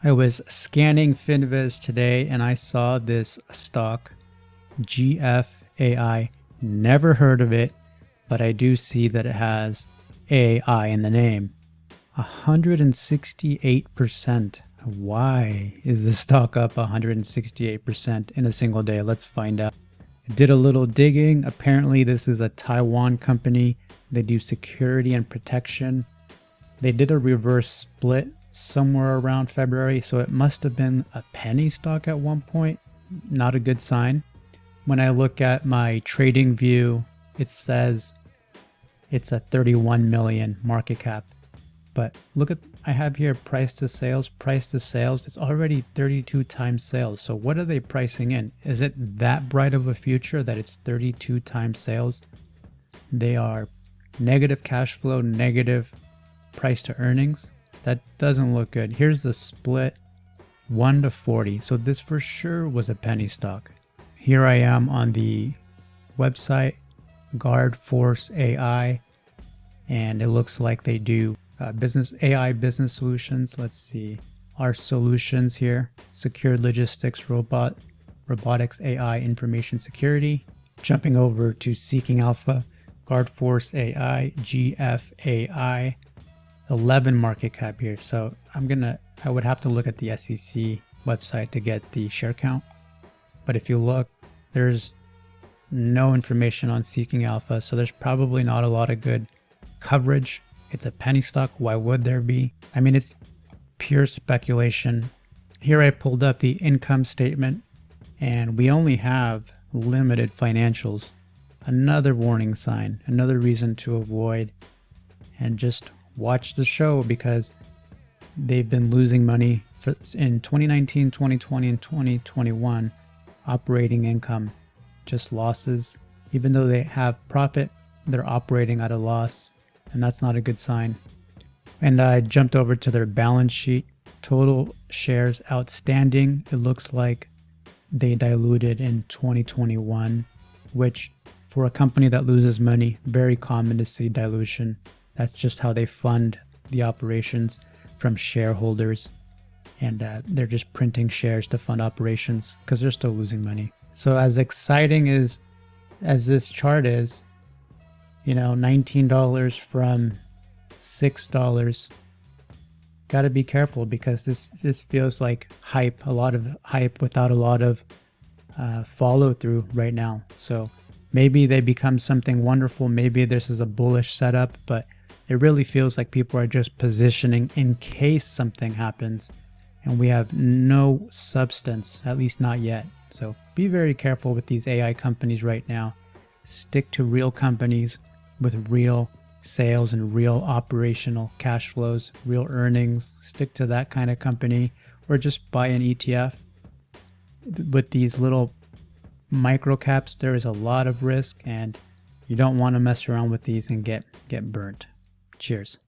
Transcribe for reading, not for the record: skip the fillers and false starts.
I was scanning FinViz today and I saw this stock, gfai. Never heard of it, but I do see that it has AI in the name. 168%. Why is the stock up 168% in a single day? Let's find out. I did a little digging. Apparently, this is a Taiwan company. They do security and protection. They did a reverse split somewhere around February, so it must have been a penny stock at one point. Not a good sign. When I look at my trading view, it says it's a 31 million market cap. But look at, I have here price to sales, it's already 32 times sales. So what are they pricing in? Is it that bright of a future that it's 32 times sales? They are negative cash flow, negative price to earnings. That doesn't look good. Here's the split, 1 to 40. So this for sure was a penny stock. Here I am on the website, Guard Force AI, and it looks like they do business AI business solutions. Let's see our solutions here: secure logistics, robotics, AI, information security. Jumping over to Seeking Alpha, Guard Force AI, gfai, 11 market cap here. So I would have to look at the SEC website to get the share count. But if you look, there's no information on Seeking Alpha, so there's probably not a lot of good coverage. It's a penny stock. Why would there be? I mean, it's pure speculation. Here I pulled up the income statement, and we only have limited financials. Another warning sign, another reason to avoid and just watch the show, because they've been losing money in 2019, 2020, and 2021. Operating income, just losses. Even though they have profit, they're operating at a loss, and that's not a good sign. And I jumped over to their balance sheet. Total shares outstanding, it looks like they diluted in 2021, which for a company that loses money, very common to see dilution. That's just how they fund the operations, from shareholders, and they're just printing shares to fund operations because they're still losing money. So as exciting as this chart is, $19 from $6, got to be careful, because this feels like hype, a lot of hype without a lot of follow through right now. So maybe they become something wonderful. Maybe this is a bullish setup, but it really feels like people are just positioning in case something happens, and we have no substance, at least not yet. So be very careful with these AI companies right now. Stick to real companies with real sales and real operational cash flows, real earnings. Stick to that kind of company, or just buy an ETF. With these little micro caps, there is a lot of risk, and you don't want to mess around with these and get burnt. Cheers.